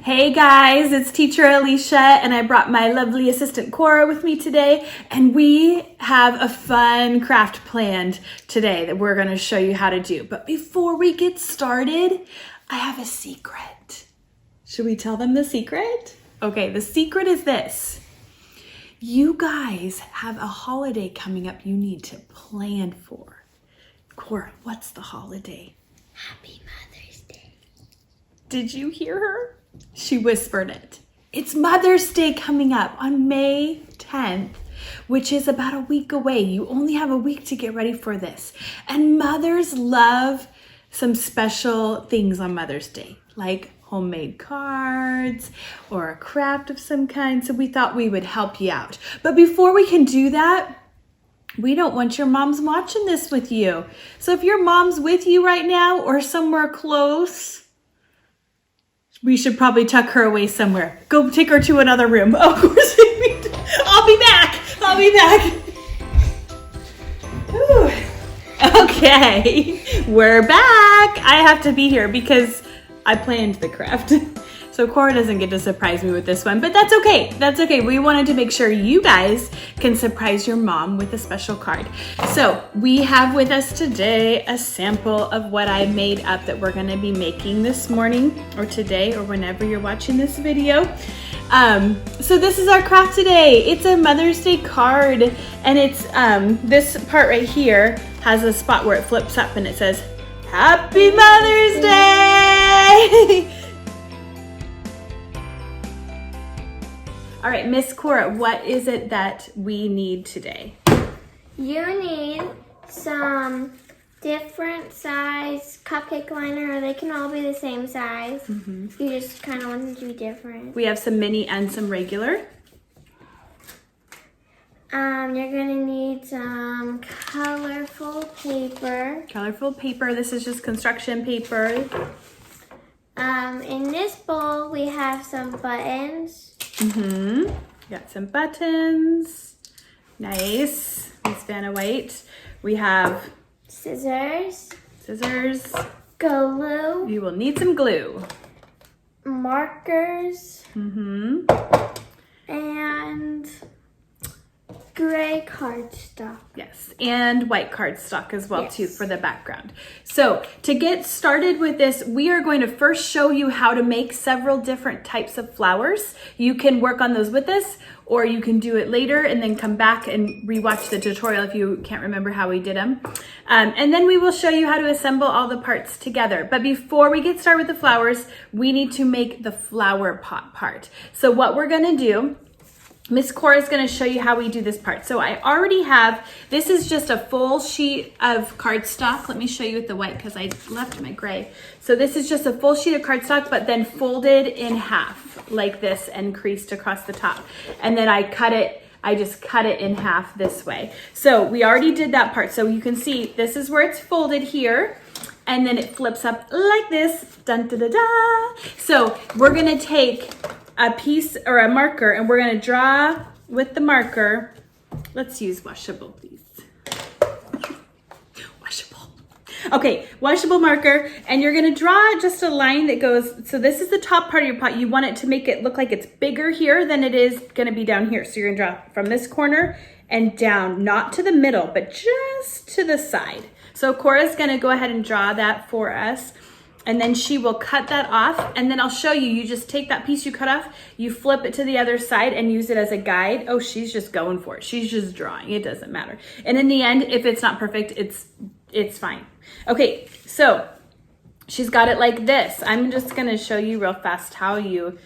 Hey guys, it's Teacher Alicia and I brought my lovely assistant Cora with me today, and we have a fun craft planned today that we're going to show you how to do. But before we get started, I have a secret. Should we tell them the secret? Okay, the secret is this. You guys have a holiday coming up you need to plan for. Cora, what's the holiday? Happy Mother's Day. Did you hear her? She whispered it. It's Mother's Day coming up on May 10th, which is about a week away. You only have a week to get ready for this. And mothers love some special things on Mother's Day, like homemade cards or a craft of some kind. So we thought we would help you out. But before we can do that, we don't want your moms watching this with you. So if your mom's with you right now or somewhere close, we should probably tuck her away somewhere. Go take her to another room. Oh, of course. I'll be back. Whew. Okay, we're back. I have to be here because I planned the craft. So Cora doesn't get to surprise me with this one, but that's okay. That's okay. We wanted to make sure you guys can surprise your mom with a special card. So we have with us today a sample of what I made up that we're gonna be making this morning or today or whenever you're watching this video. So this is our craft today. It's a Mother's Day card, and it's this part right here has a spot where it flips up and it says, Happy Mother's Day! All right, Miss Cora, what is it that we need today? You need some different size cupcake liner, or they can all be the same size. You just kind of want them to be different. We have some mini and some regular. You're gonna need some colorful paper. Colorful paper, this is just construction paper. In this bowl, we have some buttons. Got some buttons. Nice. Miss Vanna White. We have Scissors. Glue. You will need some glue. Markers. And gray cardstock. Yes, and white cardstock as well too for the background. So to get started with this, we are going to first show you how to make several different types of flowers. You can work on those with us, or you can do it later and then come back and rewatch the tutorial if you can't remember how we did them. And then we will show you how to assemble all the parts together. But before we get started with the flowers, we need to make the flower pot part. So what we're gonna do, Miss Cora is going to show you how we do this part. So I already have, this is just a full sheet of cardstock. Let me show you with the white because I left my gray. So this is just a full sheet of cardstock, but then folded in half like this and creased across the top. And then I just cut it in half this way. So we already did that part. So you can see this is where it's folded here. And then it flips up like this. Dun, da, da, da. So we're going to take a piece or a marker, and we're going to draw with the marker. Let's use washable, please. Washable. Okay, washable marker, and you're going to draw just a line that goes, so this is the top part of your pot. You want it to make it look like it's bigger here than it is going to be down here. So you're going to draw from this corner and down, not to the middle, but just to the side. So Cora's going to go ahead and draw that for us. And then she will cut that off, and then I'll show you. You just take that piece you cut off, you flip it to the other side and use it as a guide. Oh, she's just going for it. She's just drawing. It doesn't matter. And in the end, if it's not perfect, it's fine. Okay, so she's got it like this. I'm just gonna show you real fast how you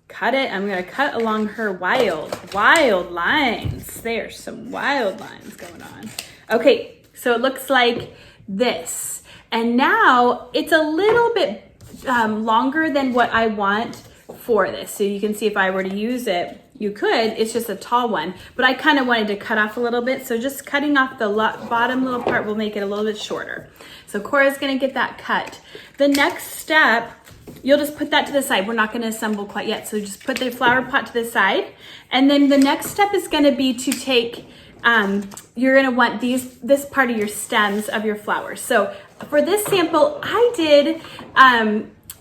cut it. I'm gonna cut along her wild lines. There's some wild lines going on. Okay, so it looks like this. And now it's a little bit longer than what I want for this. So you can see if I were to use it, you could, it's just a tall one, but I kind of wanted to cut off a little bit. So just cutting off the bottom little part will make it a little bit shorter. So Cora's gonna get that cut. The next step, you'll just put that to the side. We're not gonna assemble quite yet. So just put the flower pot to the side. And then the next step is gonna be to take, you're gonna want this part of your stems of your flowers. So for this sample, I did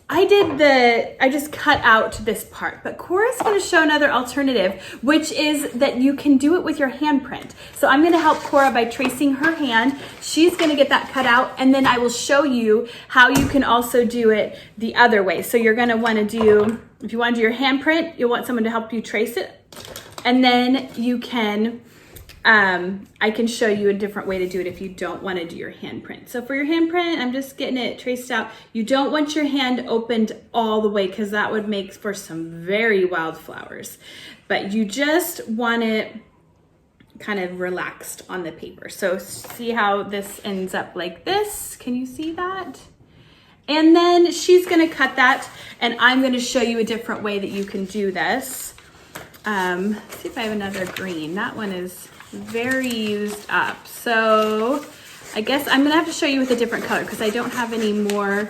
I just cut out this part, but Cora's going to show another alternative, which is that you can do it with your handprint. So I'm going to help Cora by tracing her hand. She's going to get that cut out, and then I will show you how you can also do it the other way. So you're going to want to do, if you want to do your handprint, you'll want someone to help you trace it, and then you can I can show you a different way to do it if you don't want to do your handprint. So for your handprint, I'm just getting it traced out. You don't want your hand opened all the way because that would make for some very wild flowers. But you just want it kind of relaxed on the paper. So see how this ends up like this? Can you see that? And then she's gonna cut that, and I'm gonna show you a different way that you can do this. Let's see if I have another green. That one is very used up. So I guess I'm gonna have to show you with a different color because I don't have any more.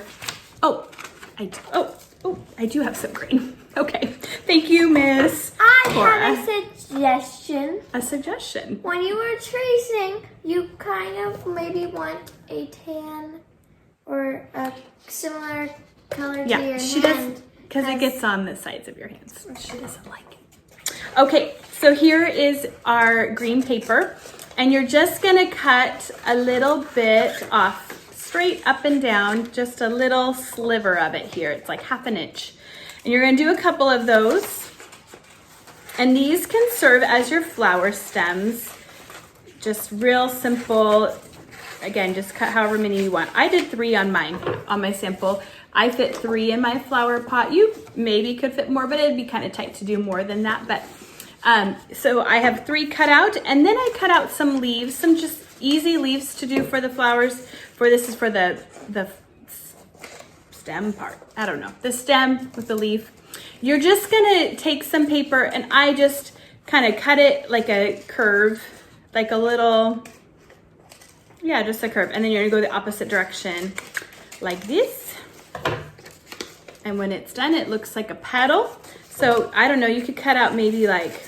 I do have some green. Okay, thank you, Miss Cora. I have a suggestion. A suggestion. When you were tracing, you kind of maybe want a tan or a similar color to your hand. She does, because it gets on the sides of your hands. She doesn't like it. Okay, so here is our green paper, and you're just gonna cut a little bit off, straight up and down, just a little sliver of it here. It's like 1/2 inch. And you're gonna do a couple of those, and these can serve as your flower stems. Just real simple. Again, just cut however many you want. I did 3 on mine, on my sample. I fit 3 in my flower pot. You maybe could fit more, but it'd be kind of tight to do more than that. But so I have 3 cut out, and then I cut out some leaves, some just easy leaves to do for the flowers. This is for the stem part. I don't know, the stem with the leaf. You're just gonna take some paper, and I just kind of cut it like a curve, like a little, yeah, just a curve. And then you're gonna go the opposite direction like this. And when it's done, it looks like a petal. So I don't know, you could cut out maybe like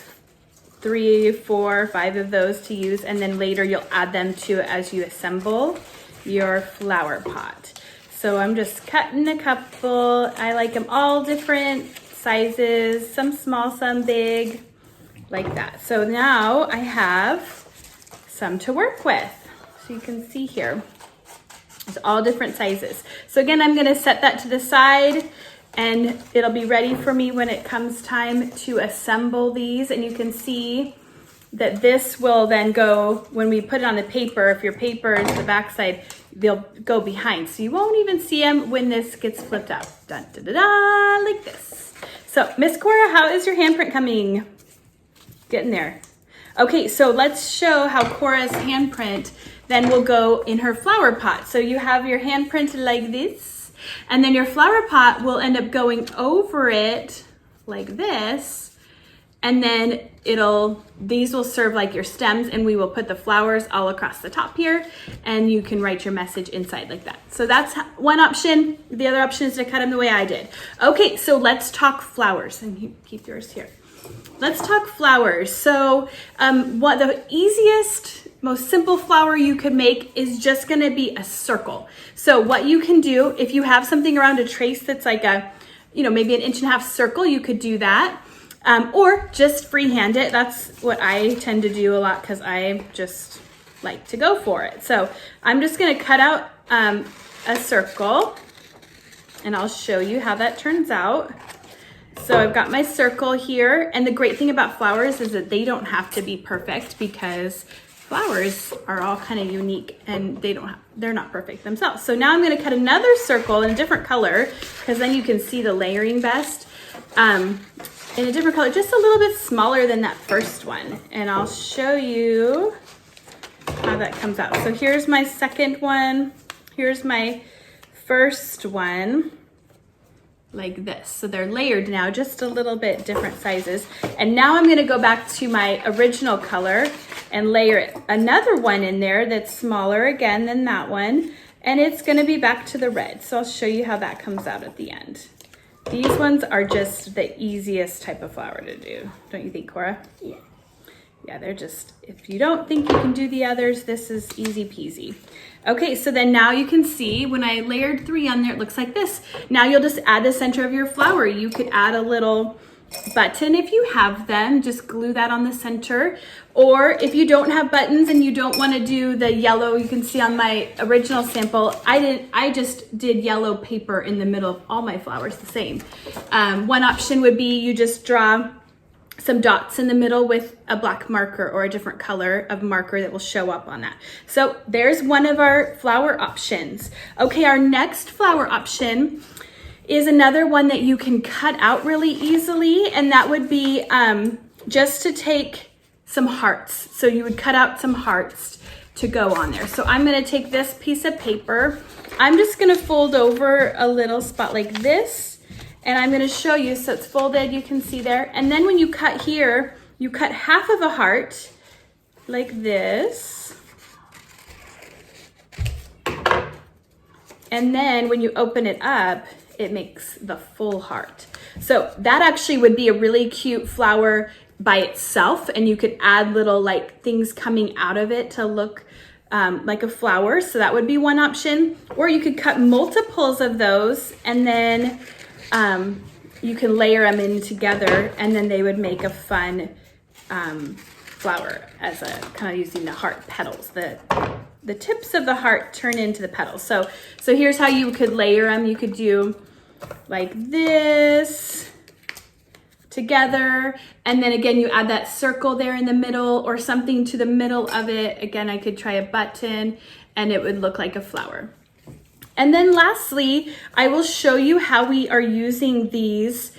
3, 4, 5 of those to use, and then later you'll add them to it as you assemble your flower pot. So I'm just cutting a couple. I like them all different sizes, some small, some big, like that. So now I have some to work with. So you can see here, it's all different sizes. So again, I'm gonna set that to the side, and it'll be ready for me when it comes time to assemble these. And you can see that this will then go, when we put it on the paper, if your paper is the back side, they'll go behind. So you won't even see them when this gets flipped up. Dun, da, da, da, like this. So Miss Cora, how is your handprint coming? Getting there. Okay, so let's show how Cora's handprint then will go in her flower pot. So you have your handprint like this, and then your flower pot will end up going over it like this, and then these will serve like your stems, and we will put the flowers all across the top here, and you can write your message inside like that. So that's one option. The other option is to cut them the way I did. Okay, so let's talk flowers, and you keep yours here. Let's talk flowers. So what the easiest, most simple flower you could make is just gonna be a circle. So what you can do, if you have something around a trace that's like a, maybe 1.5 inch circle, you could do that. Or just freehand it. That's what I tend to do a lot because I just like to go for it. So I'm just gonna cut out a circle, and I'll show you how that turns out. So I've got my circle here, and the great thing about flowers is that they don't have to be perfect because flowers are all kind of unique, and they're not perfect themselves. So now I'm gonna cut another circle in a different color, because then you can see the layering best. In a different color, just a little bit smaller than that first one. And I'll show you how that comes out. So here's my second one. Here's my first one, like this. So they're layered now, just a little bit different sizes. And now I'm gonna go back to my original color and layer another one in there that's smaller again than that one. And it's gonna be back to the red. So I'll show you how that comes out at the end. These ones are just the easiest type of flower to do. Don't you think, Cora? Yeah. Yeah, they're just, if you don't think you can do the others, this is easy peasy. Okay, so then now you can see when I layered 3 on there, it looks like this. Now you'll just add the center of your flower. You could add a little button if you have them, just glue that on the center. Or if you don't have buttons and you don't want to do the yellow, you can see on my original sample, I just did yellow paper in the middle of all my flowers the same. One option would be you just draw some dots in the middle with a black marker or a different color of marker that will show up on that. So there's one of our flower options. Okay, our next flower option is another one that you can cut out really easily, and that would be just to take some hearts. So you would cut out some hearts to go on there. So I'm gonna take this piece of paper. I'm just gonna fold over a little spot like this, and I'm gonna show you, so it's folded, you can see there. And then when you cut here, you cut half of a heart like this. And then when you open it up, it makes the full heart. So that actually would be a really cute flower by itself, and you could add little like things coming out of it to look like a flower. So that would be one option. Or you could cut multiples of those, and then you can layer them in together, and then they would make a fun flower as a kind of using the heart petals. The tips of the heart turn into the petals. So here's how you could layer them. You could do like this together, and then again you add that circle there in the middle or something to the middle of it. Again, I could try a button and it would look like a flower. And then lastly, I will show you how we are using these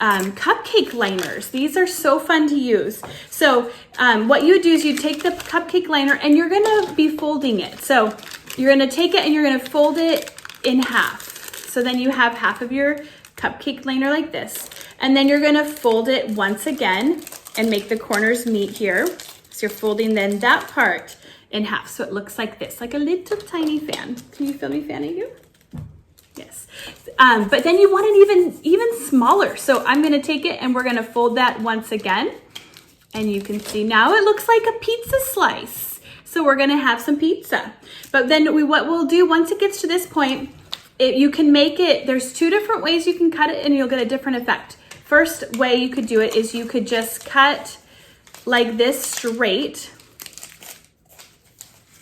cupcake liners. These are so fun to use. So what you do is you take the cupcake liner and you're gonna be folding it. So you're gonna take it and you're gonna fold it in half. So then you have half of your cupcake liner like this. And then you're gonna fold it once again and make the corners meet here. So you're folding then that part in half. So it looks like this, like a little tiny fan. Can you feel me fanning you? Yes. But then you want it even smaller. So I'm gonna take it and we're gonna fold that once again. And you can see now it looks like a pizza slice. So we're gonna have some pizza. But then what we'll do once it gets to this point, you can make it, there's 2 different ways you can cut it and you'll get a different effect. First way you could do it is you could just cut like this straight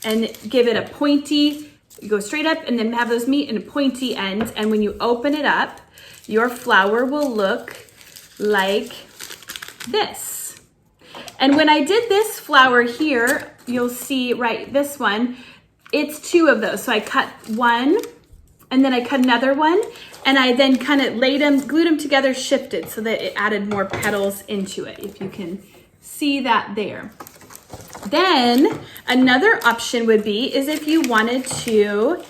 and give it a pointy, you go straight up and then have those meet in pointy ends. And when you open it up, your flower will look like this. And when I did this flower here, you'll see right, this one, it's 2 of those. So I cut one and then I cut another one, and I then kind of glued them together, shifted so that it added more petals into it, if you can see that there. Then another option would be is if you wanted to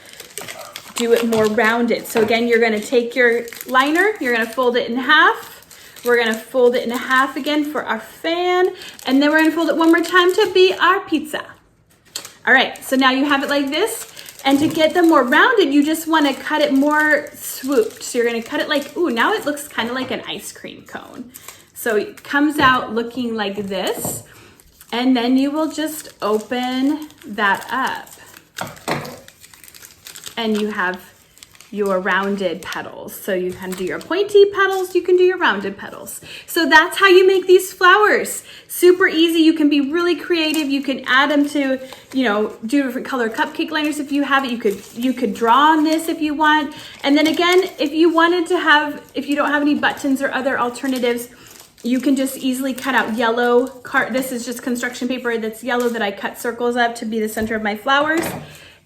do it more rounded. So again, you're gonna take your liner, you're gonna fold it in half. We're gonna fold it in half again for our fan, and then we're gonna fold it one more time to be our pizza. All right, so now you have it like this. And to get them more rounded, you just want to cut it more swooped. So you're going to cut it like, ooh, now it looks kind of like an ice cream cone. So it comes out looking like this. And then you will just open that up. And you have your rounded petals. So you can do your pointy petals, you can do your rounded petals. So that's how you make these flowers. Super easy. You can be really creative. You can add them to, you know, do different color cupcake liners if you have it. You could draw on this if you want. And then again, if you wanted to have, if you don't have any buttons or other alternatives, you can just easily cut out yellow this is just construction paper that's yellow that I cut circles of to be the center of my flowers.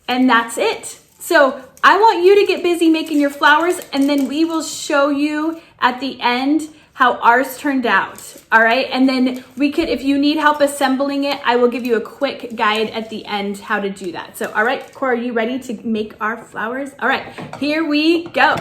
And that's it. So I want you to get busy making your flowers, and then we will show you at the end how ours turned out. All right. And then if you need help assembling it, I will give you a quick guide at the end how to do that. So, all right, Cora, are you ready to make our flowers? All right, here we go.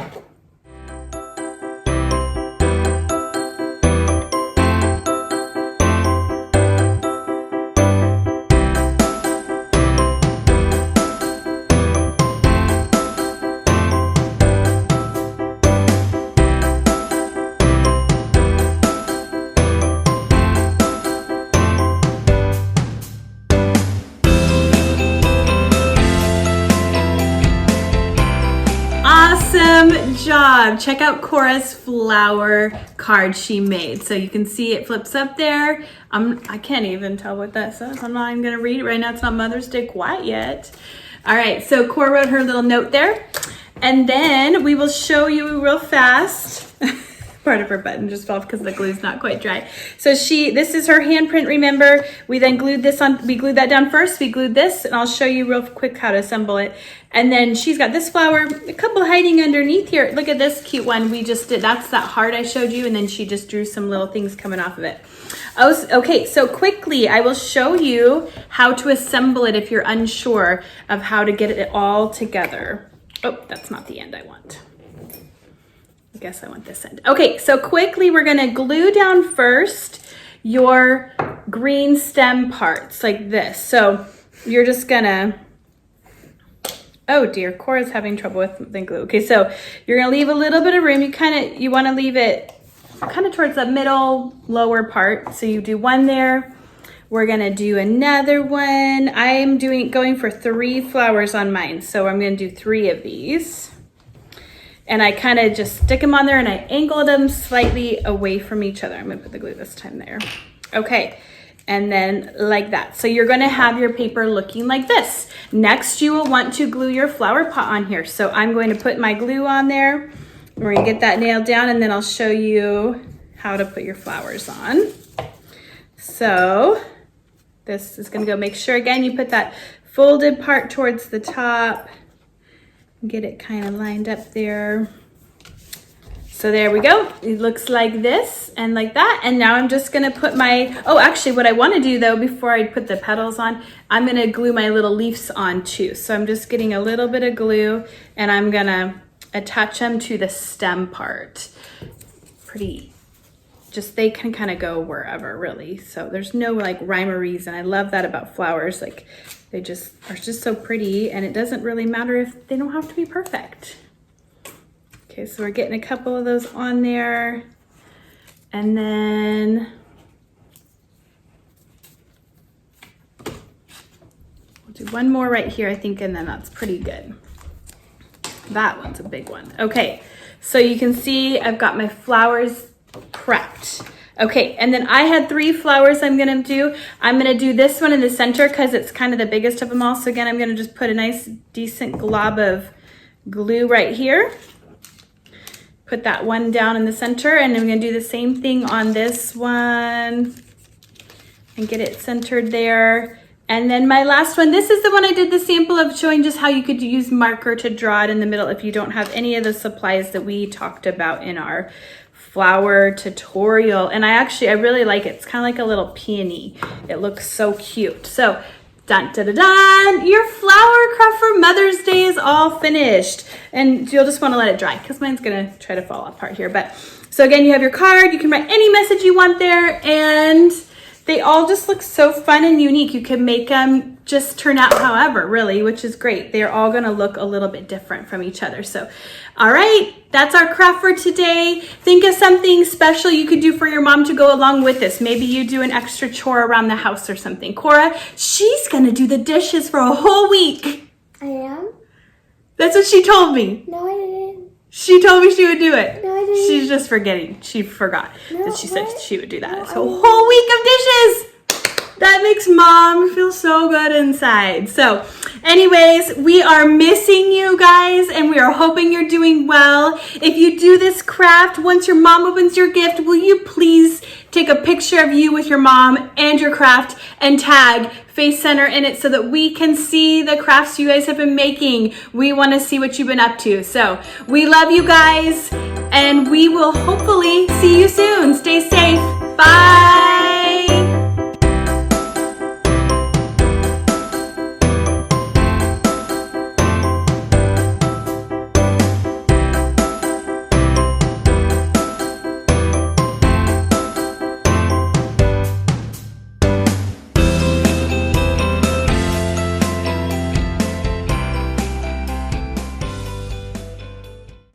job. Check out Cora's flower card she made. So you can see it flips up there. I can't even tell what that says. I'm not even gonna read it right now. It's not Mother's Day quite yet. All right, so Cora wrote her little note there. And then we will show you real fast. Part of her button just fell off because the glue's not quite dry. So this is her handprint, remember? We then glued this on, we glued that down first, we glued this, and I'll show you real quick how to assemble it. And then she's got this flower, a couple hiding underneath here. Look at this cute one we just did. That's that heart I showed you, and then she just drew some little things coming off of it. Oh, okay, so quickly, I will show you how to assemble it if you're unsure of how to get it all together. Oh, that's not the end I want. I guess I want this end. Okay, so quickly we're gonna glue down first your green stem parts like this. So you're just gonna, oh dear, Cora's having trouble with the glue. Okay, so you're gonna leave a little bit of room. You wanna leave it kind of towards the middle lower part. So you do one there. We're gonna do another one. I'm going for 3 flowers on mine. So I'm gonna do 3 of these. And I kind of just stick them on there and I angle them slightly away from each other. I'm gonna put the glue this time there. Okay, and then like that. So you're gonna have your paper looking like this. Next, you will want to glue your flower pot on here. So I'm going to put my glue on there. We're gonna get that nailed down and then I'll show you how to put your flowers on. So this is gonna go, make sure again, you put that folded part towards the top. Get it kind of lined up there. So there we go. It looks like this and like that. And now I'm just gonna put my, oh, actually what I wanna do though, before I put the petals on, I'm gonna glue my little leaves on too. So I'm just getting a little bit of glue and I'm gonna attach them to the stem part. Pretty, just they can kind of go wherever really. So there's no like rhyme or reason. I love that about flowers. Like they just are just so pretty and it doesn't really matter if they don't have to be perfect. Okay, so we're getting a couple of those on there. And then we'll do one more right here, I think, and then that's pretty good. That one's a big one. Okay, so you can see I've got my flowers prepped. Okay, and then I had 3 flowers I'm gonna do. I'm gonna do this one in the center because it's kind of the biggest of them all. So again, I'm gonna just put a nice decent glob of glue right here. Put that one down in the center and I'm gonna do the same thing on this one and get it centered there. And then my last one, this is the one I did the sample of showing just how you could use marker to draw it in the middle if you don't have any of the supplies that we talked about in our flower tutorial. And I really like it. It's kind of like a little peony. It looks so cute. So dun, dun, dun, dun, your flower craft for Mother's Day is all finished. And you'll just want to let it dry because mine's gonna try to fall apart here. But so again, you have your card, you can write any message you want there, and they all just look so fun and unique. You can make them just turn out however, really, which is great. They're all gonna look a little bit different from each other. So, all right, that's our craft for today. Think of something special you could do for your mom to go along with this. Maybe you do an extra chore around the house or something. Cora, she's gonna do the dishes for a whole week. I am? That's what she told me. No, I didn't. She told me she would do it. No, I didn't. She's just forgetting. She forgot that she said she would do that. No, So a whole week of dishes. That makes mom feel so good inside. So anyways, we are missing you guys and we are hoping you're doing well. If you do this craft, once your mom opens your gift, will you please take a picture of you with your mom and your craft and tag Faith Center in it so that we can see the crafts you guys have been making. We want to see what you've been up to. So we love you guys and we will hopefully see you soon. Stay safe. Bye.